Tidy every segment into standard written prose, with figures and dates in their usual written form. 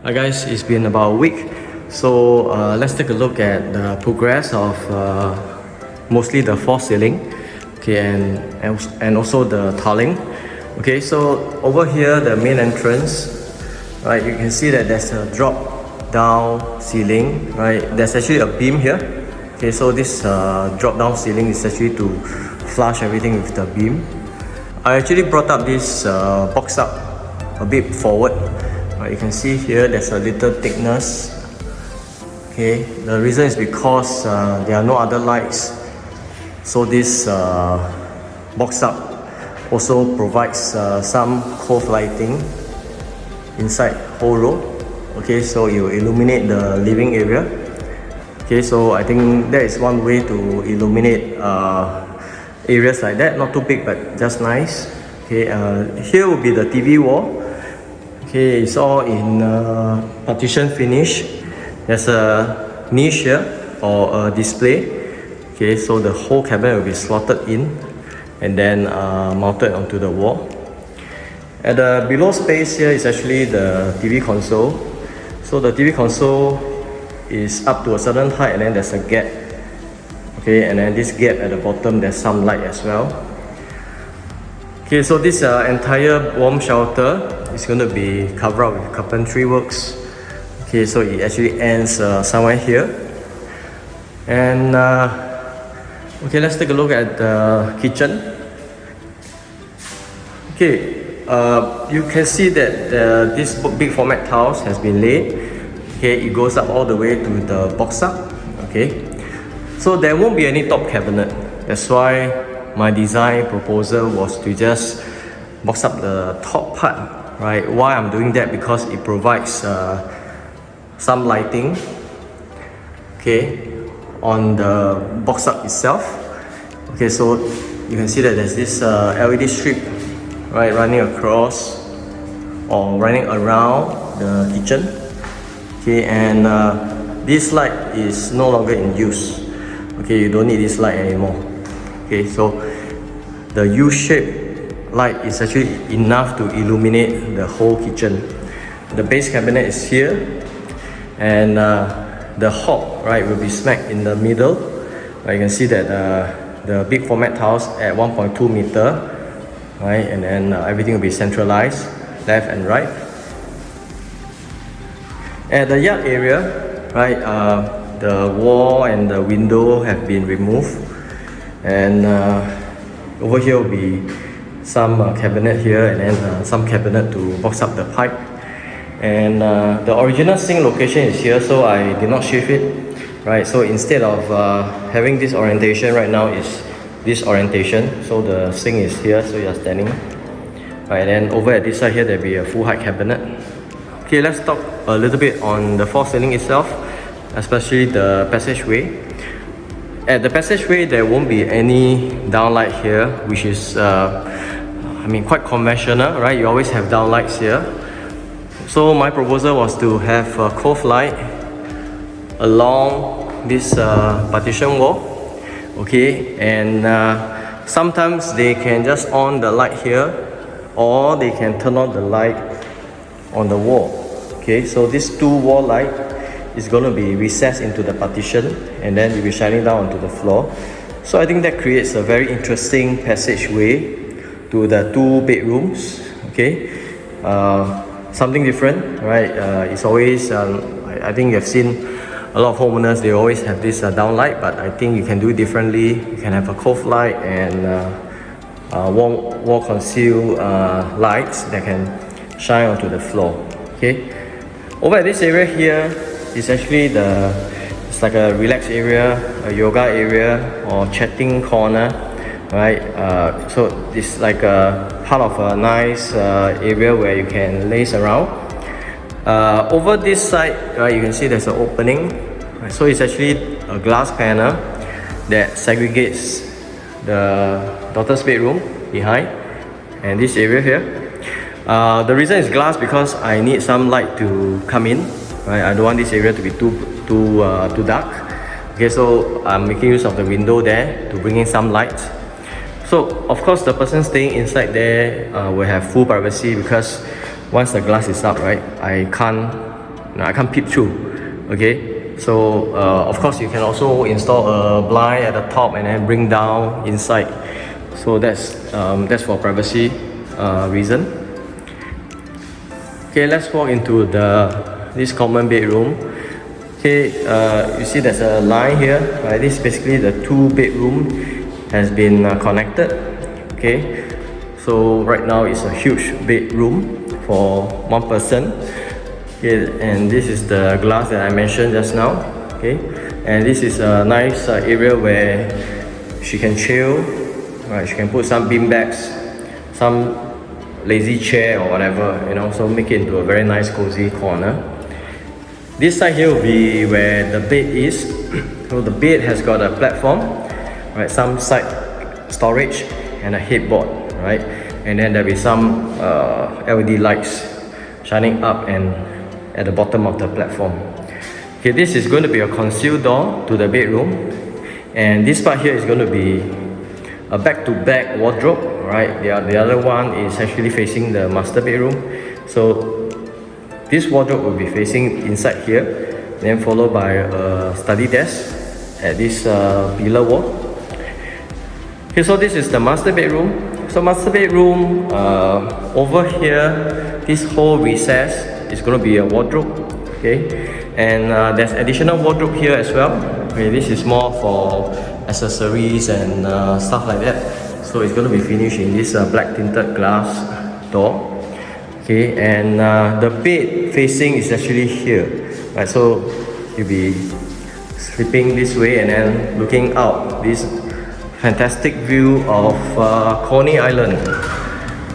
Hi guys, it's been about a week, so let's take a look at the progress of mostly the false ceiling, okay, and also the tiling. Okay, so over here, the main entrance, right, you can see that there's a drop down ceiling, right. There's actually a beam here. Okay, so this drop down ceiling is actually to flush everything with the beam. I actually brought up this box up a bit forward. You can see here there's a little thickness. Okay, the reason is because there are no other lights, so this box up also provides some cove lighting inside whole row. Okay, so you illuminate the living area. Okay, so I think that is one way to illuminate areas like that, not too big but just nice. Okay, here will be the TV wall. Okay, it's all in partition finish. There's a niche here or a display. Okay, so the whole cabinet will be slotted in and then mounted onto the wall. At the below space here is actually the TV console. So the TV console is up to a certain height and then there's a gap. Okay, and then this gap at the bottom there's some light as well. Okay, so this entire warm shelter is going to be covered up with carpentry works. Okay, so it actually ends somewhere here. And okay, let's take a look at the kitchen. Okay, you can see that this big format tiles has been laid. Okay, it goes up all the way to the box up. Okay, so there won't be any top cabinet. That's why my design proposal was to just box up the top part, right? Why I'm doing that? Because it provides some lighting, okay, on the box up itself. Okay, so you can see that there's this LED strip, right, running across or running around the kitchen. Okay, and this light is no longer in use. Okay, you don't need this light anymore. Okay, so the U-shaped light is actually enough to illuminate the whole kitchen. The base cabinet is here, and the hob, right, will be smack in the middle. You can see that the big format tiles at 1.2 meter, right, and then everything will be centralized, left and right. At the yard area, right, the wall and the window have been removed. And over here will be some cabinet here and then some cabinet to box up the pipe. And the original sink location is here, so I did not shift it, right? So instead of having this orientation right now is this orientation. So the sink is here, so you're standing. Right, and then over at this side here there'll be a full height cabinet. Okay, let's talk a little bit on the false ceiling itself, especially the passageway. At the passageway, there won't be any downlight here, which is, quite conventional, right? You always have downlights here. So my proposal was to have a cove light along this partition wall, okay? And sometimes they can just on the light here, or they can turn on the light on the wall. Okay, so this two wall light is going to be recessed into the partition and then will be shining down onto the floor. So I think that creates a very interesting passageway to the two bedrooms. Okay, something different, right? It's always I think you've seen a lot of homeowners, they always have this downlight, but I think you can do it differently. You can have a cove light and wall conceal lights that can shine onto the floor. Okay, over at this area here is actually it's like a relaxed area, a yoga area or chatting corner, right? So it's like a part of a nice area where you can laze around. Over this side, right, you can see there's an opening, right? So it's actually a glass panel that segregates the daughter's bedroom behind and this area here. The reason is glass because I need some light to come in, right? I don't want this area to be too dark. Okay, so I'm making use of the window there to bring in some light. So of course the person staying inside there will have full privacy, because once the glass is up, right, I can't I can't peep through. Okay, so of course you can also install a blind at the top and then bring down inside. So that's for privacy reason. Okay, let's walk into this common bedroom. Okay, you see there's a line here, right? This is basically the 2-bedroom has been connected. Okay, so right now it's a huge bedroom for one person. Okay, and this is the glass that I mentioned just now. Okay, and this is a nice area where she can chill. Right, she can put some bean bags, some lazy chair or whatever, you know, so make it into a very nice cozy corner. This side here will be where the bed is. So the bed has got a platform, right, some side storage and a headboard, right, and then there'll be some LED lights shining up and at the bottom of the platform. Okay, this is going to be a concealed door to the bedroom, and this part here is going to be a back-to-back wardrobe, right? The other one is actually facing the master bedroom. So this wardrobe will be facing inside here, then followed by a study desk at this pillar wall. Okay, so this is the master bedroom. So master bedroom, over here, this whole recess is going to be a wardrobe. Okay, and there's additional wardrobe here as well. Okay, this is more for accessories and stuff like that. So it's going to be finished in this black tinted glass door. Okay, and the bed facing is actually here, right? So you'll be sleeping this way and then looking out this fantastic view of Coney Island,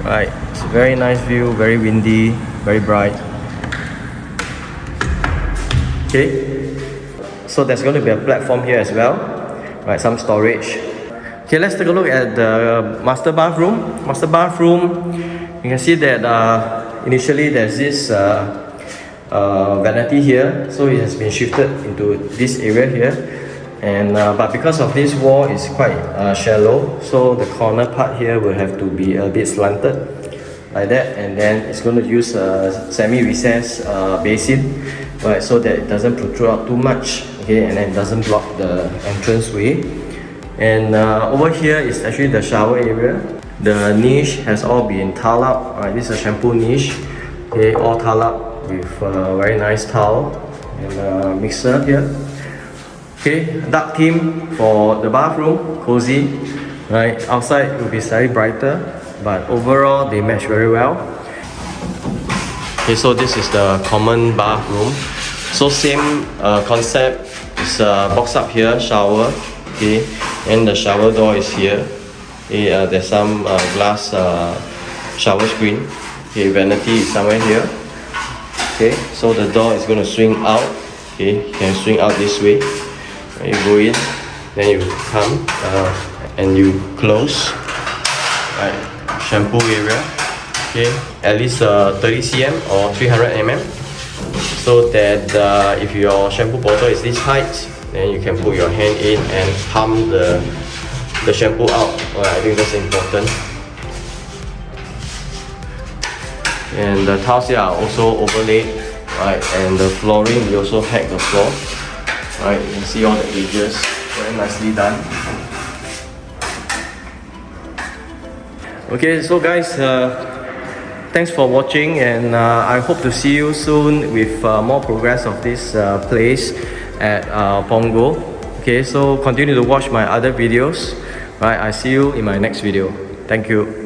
right? It's a very nice view, very windy, very bright. Okay, so there's going to be a platform here as well, right? Some storage. Okay, let's take a look at the master bathroom. Master bathroom, you can see that initially there's this vanity here, so it has been shifted into this area here, and but because of this wall is quite shallow, so the corner part here will have to be a bit slanted like that, and then it's going to use a semi-recessed basin, right, so that it doesn't protrude out too much. Okay, and then it doesn't block the entranceway. And over here is actually the shower area. The niche has all been tiled up. Right, this is a shampoo niche. Okay, all tiled up with a very nice towel and a mixer here. Okay, dark theme for the bathroom, cozy. Right, outside will be slightly brighter, but overall they match very well. Okay, so this is the common bathroom. So same concept. It's a box up here, shower. Okay, and the shower door is here. Okay, there's some glass shower screen. Okay, vanity is somewhere here. Okay, so the door is going to swing out. Okay, you can swing out this way. You go in, then you come and you close. Right, shampoo area. Okay, at least 30 cm or 300 mm, so that if your shampoo bottle is this height, then you can put your hand in and pump the shampoo out. Well, I think that's important. And the tiles here are also overlaid, right? And the flooring, we also hacked the floor. Right, you can see all the edges, very nicely done. Okay, so guys, thanks for watching, and I hope to see you soon with more progress of this place at Punggol. Okay, so continue to watch my other videos. Right, I see you in my next video. Thank you.